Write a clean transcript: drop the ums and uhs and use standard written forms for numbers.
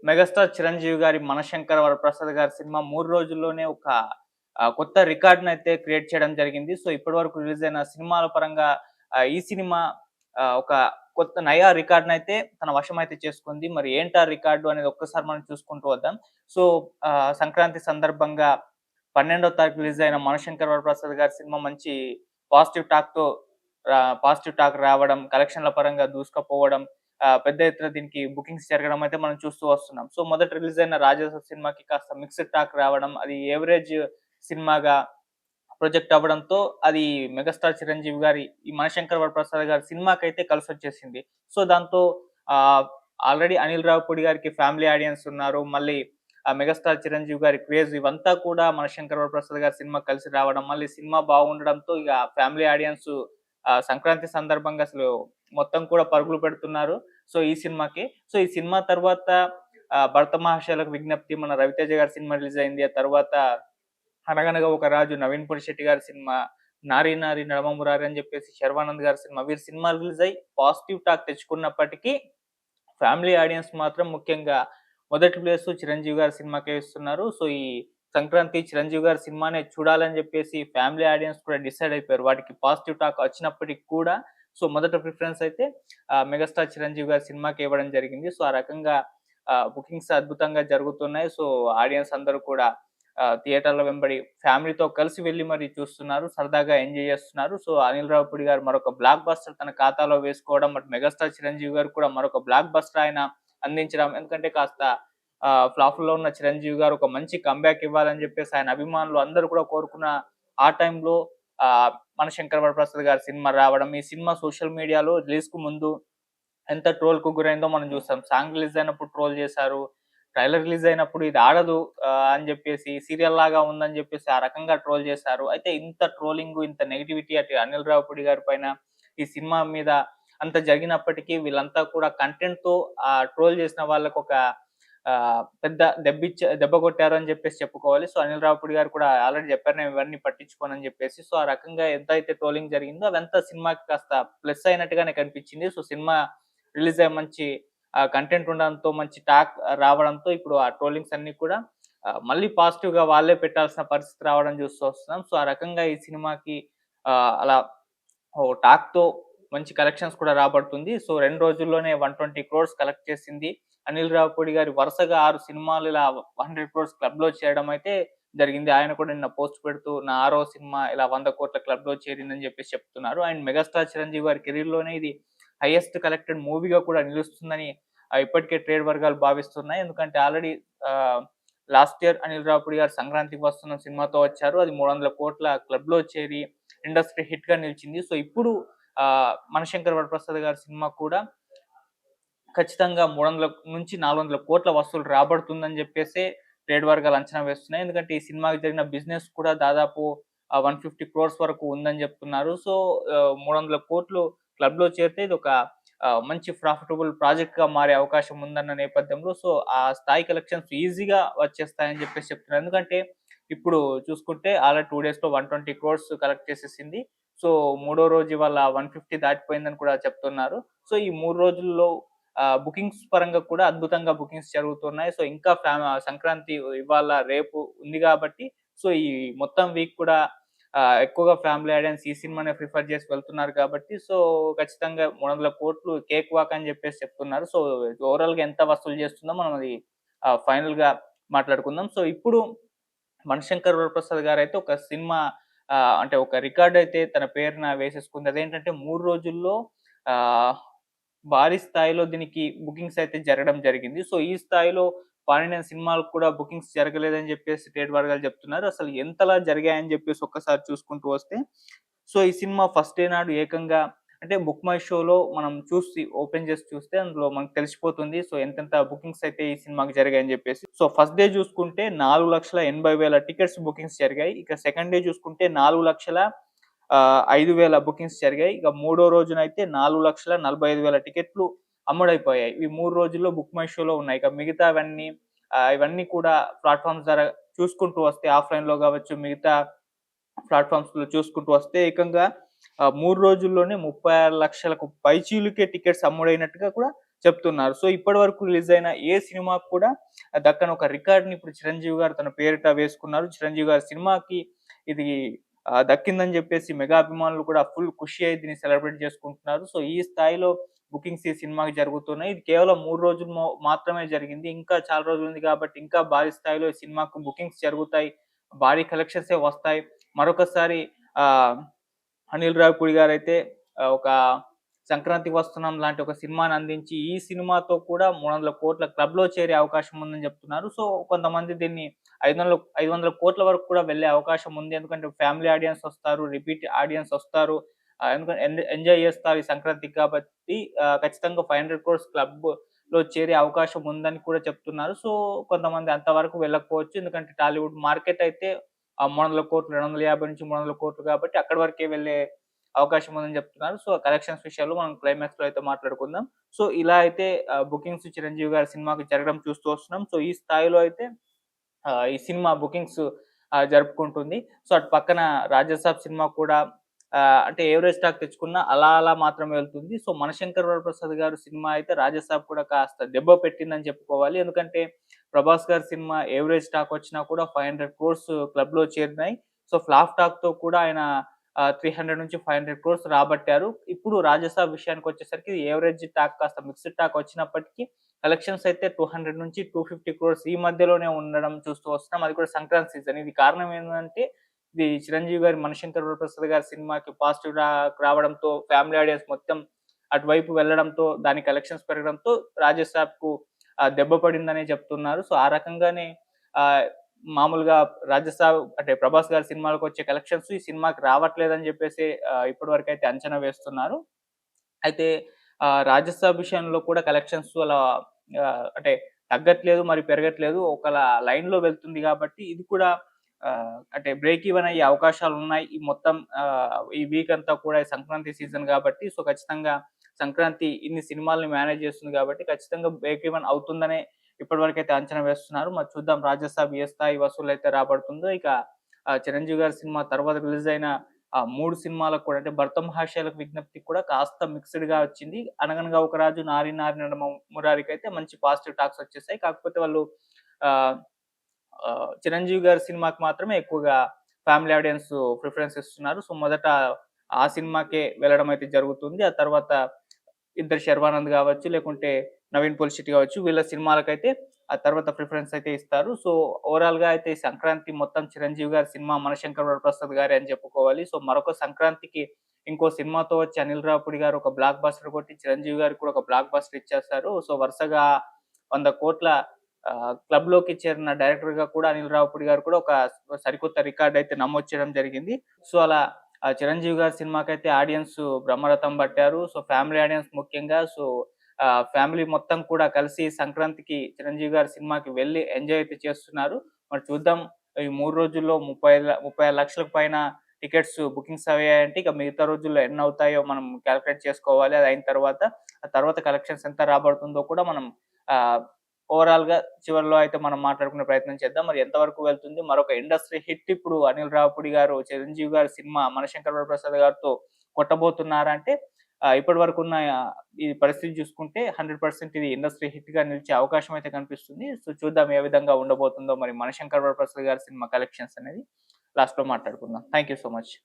Megastar Chiranjeevi గారి 'మనశంకర వరప్రసాద్' గారి cinema 3 రోజుల్లోనే ఒక కొత్త రికార్డ్‌నైతే క్రియేట్ చేయడం జరిగింది. సో, ఇప్పటివరకు రిలీజ్ అయిన సినిమాల పరంగా ఈ సినిమా ఒక కొత్త నయా రికార్డ్‌నైతే తన వశమైతే చేసుకుంది. మరి ఏంటా రికార్డు అనేది ఒక్కసారి మనం చూసుకుంటూ వద్దాం. సో, సంక్రాంతి సందర్భంగా 12వ తారీఖు రిలీజ్ అయిన 'మనశంకర వరప్రసాద్' గారి సినిమా మంచి పాజిటివ్ టాక్‌తో పాజిటివ్ టాక్ రావడం, కలెక్షన్‌ల పరంగా దూసుకుపోవడం, పెద్ద ఎత్తున దీనికి బుకింగ్స్ జరగడం అయితే మనం చూస్తూ వస్తున్నాం. సో, మొదట రిలీజ్ అయిన 'రాజాసాబ్' సినిమాకి కాస్త మిక్స్డ్ టాక్ రావడం, అది యావరేజ్ సినిమాగా ప్రొజెక్ట్ అవ్వడంతో అది మెగాస్టార్ చిరంజీవి గారి ఈ 'మనశంకర వరప్రసాద్' గారి సినిమాకైతే కలిసొచ్చేసింది. సో, దాంతో ఆహ్, ఆల్రెడీ అనిల్ రావిపూడి గారికి ఫ్యామిలీ ఆడియన్స్ ఉన్నారు. మళ్ళీ మెగాస్టార్ చిరంజీవి గారి క్రేజ్ ఇవంతా కూడా 'మనశంకర వరప్రసాద్' గారి సినిమాకి కలిసి రావడం, మళ్ళీ సినిమా బాగుండడంతో ఇగ ఫ్యామిలీ ఆడియన్స్ సంక్రాంతి సందర్భంగా అసలు మొత్తం కూడా పరుగులు పెడుతున్నారు. సో, ఈ సినిమాకి. సో, ఈ సినిమా తర్వాత 'భరత మహాశయులకు విజ్ఞప్తి' మన 'రవితేజ' గారి సినిమా రిలీజ్ అయింది. ఆ తర్వాత 'అనగనగా ఒక రాజు' నవీన్ పొలిశెట్టి గారి సినిమా, 'నారి నారి నడమ మురారి' అని చెప్పేసి శర్వానంద్ గారి సినిమా. వీరి సినిమాలు రిలీజ్ అయ్యి పాజిటివ్ టాక్ తెచ్చుకున్నప్పటికీ ఫ్యామిలీ ఆడియన్స్ మాత్రం ముఖ్యంగా మొదటి ప్లేసు చిరంజీవి గారి సినిమాకే ఇస్తున్నారు. సో, ఈ సంక్రాంతి చిరంజీవి గారి సినిమానే చూడాలని జెప్పేసి ఫ్యామిలీ ఆడియన్స్ కూడా డిసైడ్ అయిపోయారు. వాటికి పాజిటివ్ టాక్ వచ్చినప్పటికి కూడా సో, మొదట ప్రిఫరెన్స్ అయితే మెగాస్టార్ చిరంజీవి గారి సినిమాకే ఇవ్వడం జరిగింది. సో, ఆ రకంగా బుకింగ్స్ అద్భుతంగా జరుగుతున్నాయి. సో, ఆడియన్స్ అందరూ కూడా థియేటర్ల వెంబడి ఫ్యామిలీతో కలిసి వెళ్లి మరి చూస్తున్నారు. సరదాగా ఎంజాయ్ చేస్తున్నారు. సో, అనిల్ రావిపూడి గారు మరొక బ్లాక్ బస్టర్ తన ఖాతాలో వేసుకోవడం, అటు మెగాస్టార్ చిరంజీవి గారు కూడా మరొక బ్లాక్ బస్టర్ ఆయన అందించడం. ఎందుకంటే కాస్త ఫ్లాప్‌లో ఉన్న చిరంజీవి గారు ఒక మంచి కమ్‌బ్యాక్ ఇవ్వాలని చెప్పేసి ఆయన అభిమానులు అందరూ కూడా కోరుకున్న ఆ టైంలో మన 'శంకర వరప్రసాద్' గారి సినిమా రావడం. ఈ సినిమా సోషల్ మీడియాలో రిలీజ్‌కు ముందు ఎంత ట్రోల్‌కు గురైందో మనం చూసాం. సాంగ్ రిలీజ్ అయినప్పుడు ట్రోల్ చేశారు. ట్రైలర్ రిలీజ్ అయినప్పుడు ఇది ఆడదు అని చెప్పేసి సీరియల్ లాగా ఉందని చెప్పేసి ఆ రకంగా ట్రోల్ చేశారు. అయితే ఇంత ట్రోలింగు, ఇంత నెగటివిటీ అటు అనిల్ రావిపూడి గారి పైన ఈ సినిమా మీద అంత జరిగినప్పటికీ వీళ్ళంతా కూడా కంటెంట్‌తో ట్రోల్ చేసిన వాళ్ళకొక పెద్ద దెబ్బ కొట్టారు అని చెప్పేసి చెప్పుకోవాలి. సో, అనిల్ రావిపూడి గారు కూడా ఆల్రెడీ చెప్పారు నేను ఇవన్నీ పట్టించుకోనని చెప్పేసి. సో, ఆ రకంగా ఎంతైతే ట్రోలింగ్ జరిగిందో అవంతా సినిమాకి కాస్త ప్లస్ అయినట్టుగానే కనిపించింది. సో, సినిమా రిలీజ్ అయ్యి మంచి కంటెంట్ ఉండడంతో, మంచి టాక్ రావడంతో ఇప్పుడు ఆ ట్రోలింగ్స్ అన్నీ కూడా మళ్ళీ పాజిటివ్‌గా వాళ్ళే పెట్టాల్సిన పరిస్థితి రావడం చూస్తూ వస్తున్నాం. సో, ఆ రకంగా ఈ సినిమాకి అలా ఓహ్! టాక్‌తో మంచి కలెక్షన్స్ కూడా రాబడుతుంది. సో, 2 రోజుల్లోనే 120 క్రోర్స్ కలెక్ట్ చేసింది. అనిల్ రావిపూడి గారి వరుసగా 6 సినిమాలు ఇలా 100 క్రోర్స్ క్లబ్‌లో చేరడం అయితే జరిగింది. ఆయన కూడా నిన్న పోస్ట్ పెడుతూ నా 6వ సినిమా ఇలా 100 కోట్ల క్లబ్‌లో చేరిందని చెప్పేసి చెప్తున్నారు. అండ్ మెగాస్టార్ చిరంజీవి గారి కెరియర్‌లోనే ఇది హైయెస్ట్ కలెక్టెడ్ మూవీగా కూడా నిలుస్తుందని ఇప్పటికే ట్రేడ్ వర్గాలు భావిస్తున్నాయి. ఎందుకంటే ఆల్రెడీ ఆహ్, లాస్ట్ ఇయర్ అనిల్ రావిపూడి గారు 'సంక్రాంతికి వస్తున్నాం' సినిమాతో వచ్చారు. అది 300 కోట్ల క్లబ్‌లో చేరి ఇండస్ట్రీ హిట్‌గా నిలిచింది. సో, ఇప్పుడు 'మనశంకర్ వరప్రసాద్' గారి సినిమా కూడా ఖచ్చితంగా 300-400 కోట్ల వసూలు రాబడుతుందని జెప్పేసే ట్రేడ్ వర్గాలు అంచనా వేస్తున్నాయి. ఎందుకంటే ఈ సినిమాకి జరిగిన బిజినెస్ కూడా దాదాపు 150 క్రోర్స్ వరకు ఉందని జెప్తున్నారు. సో, 300 కోట్లు క్లబ్‌లో చేరితే ఇదొక మంచి ప్రాఫిటబుల్ ప్రాజెక్ట్‌గా మారే అవకాశం ఉందన్న నేపథ్యంలో సో, ఆ స్థాయి కలెక్షన్స్ ఈజీగా వచ్చేస్తాయని జెప్పేసి చెప్తున్నారు. ఎందుకంటే ఇప్పుడు చూసుకుంటే ఆల్రెడీ 2 డేస్‌లో 120 క్రోర్స్ కలెక్ట్ చేసేసింది. సో, మూడో రోజు ఇవాళ 150 దాటిపోయిందని కూడా చెప్తున్నారు. సో, ఈ 3 రోజుల్లో బుకింగ్స్ పరంగా కూడా అద్భుతంగా బుకింగ్స్ జరుగుతున్నాయి. సో, ఇంకా సంక్రాంతి ఇవాళ, రేపు ఉంది గాబట్టి, సో, ఈ మొత్తం వీక్ కూడా ఎక్కువగా ఫ్యామిలీ ఆడియన్స్ ఈ సినిమానే ప్రిఫర్ చేసి వెళ్తున్నారు కాబట్టి, సో, ఖచ్చితంగా 300,00,00,000 కేక్ వాక్ అని జెప్పేసి చెప్తున్నారు. సో, ఓవరాల్‌గా ఎంత వసూలు చేస్తుందో మనం అది ఫైనల్‌గా మాట్లాడుకుందాం. సో, ఇప్పుడు 'మణిశంకర్ వరప్రసాద్' గారైతే ఒక సినిమా అంటే ఒక రికార్డ్ అయితే తన పేరున వేసేసుకుంది. అదేంటంటే 3 రోజుల్లో ఆహ్, భారీ స్థాయిలో దీనికి బుకింగ్స్ అయితే జరగడం జరిగింది. సో, ఈ స్థాయిలో పాడిన సినిమాలకు కూడా బుకింగ్స్ జరగలేదని జెప్పేసి ట్రేడ్ వర్గాలు జెప్తున్నారు. అసలు ఎంతలా జరిగాయని జెప్పేసి ఒక్కసారి చూసుకుంటూ వస్తే, సో, ఈ సినిమా ఫస్ట్ డే నాడు ఏకంగా అంటే బుక్ మై షోలో మనం ఓపెన్ చేసి చూస్తే అందులో మనకు తెలిసిపోతుంది. సో, ఎంతెంత బుకింగ్స్ అయితే ఈ సినిమాకి జరిగాయని జెప్పేసి. సో, ఫస్ట్ డే చూసుకుంటే 4,80,000 టికెట్స్ బుకింగ్స్ జరిగాయి. ఇక సెకండ్ డే చూసుకుంటే 5,000 బుకింగ్స్ జరిగాయి. ఇక మూడో రోజునైతే 4,45,000 టికెట్లు అమ్ముడైపోయాయి. ఈ 3 రోజుల్లో బుక్ మై షోలో ఉన్నాయి. ఇక మిగతావన్నీ ఇవన్నీ కూడా ప్లాట్‌ఫార్మ్స్ ద్వారా చూసుకుంటూ వస్తే ఆఫ్‌లైన్‌లో గావచ్చు, మిగతా ప్లాట్‌ఫార్మ్స్‌లో చూసుకుంటూ వస్తే ఏకంగా 3 రోజుల్లోనే 36,00,000కు పైచీలుకే టికెట్స్ అమ్ముడైనట్టుగా కూడా చెప్తున్నారు. సో ఇప్పటి వరకు రిలీజ్ అయిన ఏ సినిమాకు కూడా దక్కని ఒక రికార్డ్‌ని ఇప్పుడు చిరంజీవి గారు తన పేరిట వేసుకున్నారు. చిరంజీవి గారి సినిమాకి ఇది దక్కిందని జెప్పేసి మెగా అభిమానులు కూడా ఫుల్ ఖుషి అయ్యి దీన్ని సెలబ్రేట్ చేసుకుంటున్నారు. సో ఈ స్థాయిలో బుకింగ్స్ ఈ సినిమాకి జరుగుతున్నాయి. ఇది కేవలం 3 రోజులు మాత్రమే జరిగింది. ఇంకా చాలా రోజులుంది కాబట్టి ఇంకా భారీ స్థాయిలో ఈ సినిమాకు బుకింగ్స్ జరుగుతాయి. భారీ కలెక్షన్సే వస్తాయి. మరొకసారి ఆహ్, అనిల్ రావిపూడి గారైతే ఒక 'సంక్రాంతికి వస్తున్నాం' లాంటి ఒక సినిమాని అందించి, ఈ సినిమాతో కూడా 300,00,00,000 క్లబ్‌లో చేరే అవకాశం ఉందని చెప్తున్నారు. సో కొంతమంది దీన్ని 500,00,00,000 వరకు కూడా వెళ్ళే అవకాశం ఉంది. ఎందుకంటే ఫ్యామిలీ ఆడియన్స్ వస్తారు, రిపీట్ ఆడియన్స్ వస్తారు. ఎందుకంటే ఎంజాయ్ చేస్తారు ఈ సంక్రాంతికి కాబట్టి ఖచ్చితంగా 500,00,00,000 క్లబ్‌లో చేరే అవకాశం ఉందని కూడా చెప్తున్నారు. సో కొంతమంది అంతవరకు వెళ్ళకపోవచ్చు. ఎందుకంటే టాలీవుడ్ మార్కెట్ అయితే 300,00,00,000, 250-300,00,00,000 కాబట్టి అక్కడి వరకే వెళ్ళే అవకాశం ఉందని చెప్తున్నారు. సో కలెక్షన్స్ విషయాల్లో మనం క్లైమాక్స్‌లో అయితే మాట్లాడుకుందాం. సో ఇలా అయితే బుకింగ్స్ చిరంజీవి గారి సినిమాకి జరగడం చూస్తూ వస్తున్నాం. సో ఈ స్థాయిలో అయితే ఈ సినిమా బుకింగ్స్ జరుపుకుంటుంది. సో అటు పక్కన 'రాజాసాబ్' సినిమా కూడా అంటే యావరేజ్ టాక్ తెచ్చుకున్న అలా అలా మాత్రమే వెళ్తుంది. సో 'మనశంకర్ వరప్రసాద్' గారి సినిమా అయితే 'రాజాసాబ్' కూడా కాస్త దెబ్బ పెట్టిందని చెప్పుకోవాలి. ఎందుకంటే 'ప్రభాస్' గారి సినిమా యావరేజ్ టాక్ వచ్చినా కూడా 500,00,00,000 క్లబ్‌లో చేరినాయి. సో ఫ్లాప్ టాక్‌తో కూడా ఆయన 300-500,00,00,000 రాబట్టారు. ఇప్పుడు 'రాజాసాబ్' విషయానికొచ్చేసరికి యావరేజ్ టాక్ కాస్త మిక్స్డ్ టాక్ వచ్చినప్పటికీ కలెక్షన్స్ అయితే 200-250 ఈ మధ్యలోనే ఉండడం చూస్తూ వస్తున్నాం. అది కూడా సంక్రాంతి సీజన్. ఇది కారణం ఏందంటే, ఇది చిరంజీవి గారి 'మణిశంకర్ వరప్రసాద్' గారి సినిమాకి పాజిటివ్ టాక్ రావడంతో, ఫ్యామిలీ ఆడియన్స్ మొత్తం అటువైపు వెళ్ళడంతో, దాని కలెక్షన్స్ పెరగడంతో 'రాజాసాబ్‌కు' దెబ్బ పడిందనే చెప్తున్నారు. సో, ఆ రకంగానే ఆహ్, మామూలుగా 'రాజాసాబ్' అంటే 'ప్రభాస్' గారి సినిమాలకొచ్చే కలెక్షన్స్ ఈ సినిమాకి రావట్లేదని చెప్పేసి ఇప్పటివరకైతే అంచనా వేస్తున్నారు. అయితే 'రాజసాబ్' విషయంలో కూడా కలెక్షన్స్ అలా అంటే తగ్గట్లేదు, మరి పెరగట్లేదు. ఒకలా లైన్‌లో వెళ్తుంది గాబట్టి ఇది కూడా అంటే బ్రేక్ ఈవెన్ అయ్యే అవకాశాలున్నాయి. ఈ మొత్తం ఈ వీక్ అంతా కూడా ఈ సంక్రాంతి సీజన్ గాబట్టి, సో ఖచ్చితంగా సంక్రాంతి ఇన్ని సినిమాల్ని మేనేజ్ చేస్తుంది గాబట్టి, ఖచ్చితంగా బ్రేక్ ఈవెన్ అవుతుందనే ఇప్పటివరకైతే అంచనా వేస్తున్నారు. మరి చూద్దాం 'రాజసాబ్' ఏ స్థాయి వసూలైతే రాబడుతుందో. ఇక 'చిరంజీవి' గారి సినిమా తర్వాత రిలీజ్ అయిన 3 సినిమాలకు కూడా అంటే 'భరతమహాశయులకు విజ్ఞప్తి' కూడా కాస్త మిక్స్‌డ్‌గా వచ్చింది. 'అనగనగా ఒక రాజు', 'నారి నారి నడమ మురారికైతే మంచి పాజిటివ్ టాక్స్ వచ్చేసాయి. కాకపోతే వాళ్ళు ఆహ్, 'చిరంజీవి' గారి సినిమాకి మాత్రమే ఎక్కువగా ఫ్యామిలీ ఆడియన్స్ ప్రిఫరెన్స్ ఇస్తున్నారు. సో, మొదట ఆ సినిమాకే వెళ్ళడం అయితే జరుగుతుంది. ఆ తర్వాత ఇద్దరు 'శర్వానంద్' గావచ్చు, లేకుంటే 'నవీన్ పొలిశెట్టి' గావచ్చు వీళ్ళ సినిమాలకైతే ఆ తర్వాత ప్రిఫరెన్స్ అయితే ఇస్తారు. సో, ఓవరాల్‌గా అయితే ఈ సంక్రాంతి మొత్తం చిరంజీవి గారి సినిమా 'మనశంకర వరప్రసాద్' గారే అని చెప్పుకోవాలి. సో, మరొక సంక్రాంతికి ఇంకో సినిమాతో వచ్చి అనిల్ రావిపూడి గారు ఒక బ్లాక్ బస్టర్ కొట్టి, చిరంజీవి గారికి కూడా ఒక బ్లాక్ బస్టర్ ఇచ్చేస్తారు. సో, వరుసగా 100,00,00,000 క్లబ్‌లోకి చేరిన డైరెక్టర్‌గా కూడా అనిల్ రావిపూడి గారు కూడా ఒక సరికొత్త రికార్డ్ అయితే నమోదు చేయడం జరిగింది. సో, అలా చిరంజీవి గారి సినిమాకైతే ఆడియన్స్ బ్రహ్మరథం పట్టారు. సో, ఫ్యామిలీ ఆడియన్స్ ముఖ్యంగా. సో, ఫ్యామిలీ మొత్తం కూడా కలిసి సంక్రాంతికి చిరంజీవి గారి సినిమాకి వెళ్లి ఎంజాయ్ అయితే చేస్తున్నారు. మరి చూద్దాం ఈ 3 రోజుల్లో 36,00,000 పైన టికెట్స్ బుకింగ్స్ అయ్యాయంటే ఇక మిగతా రోజుల్లో ఎన్నవుతాయో మనం కాలిక్యులేట్ చేసుకోవాలి. అది అయిన తర్వాత, ఆ తర్వాత కలెక్షన్స్ ఎంత రాబడుతుందో కూడా మనం ఆహ్, ఓవరాల్‌గా చివరిలో అయితే మనం మాట్లాడుకునే ప్రయత్నం చేద్దాం. మరి ఎంతవరకు వెళ్తుంది? మరొక ఇండస్ట్రీ హిట్ ఇప్పుడు అనిల్ రావిపూడి గారు, చిరంజీవి గారి సినిమా 'మనశంకర వరప్రసాద్' గారితో కొట్టబోతున్నారా అంటే ఇప్పటివరకున్న ఈ పరిస్థితి చూసుకుంటే 100% ఇది ఇండస్ట్రీ హిట్‌గా నిలిచే అవకాశం అయితే కనిపిస్తుంది. సో, చూద్దాం ఏ విధంగా ఉండబోతుందో మరి 'మనశంకర్ వరప్రసాద్' గారి సినిమా కలెక్షన్స్ అనేది లాస్ట్‌లో మాట్లాడుకుందాం. Thank you so much.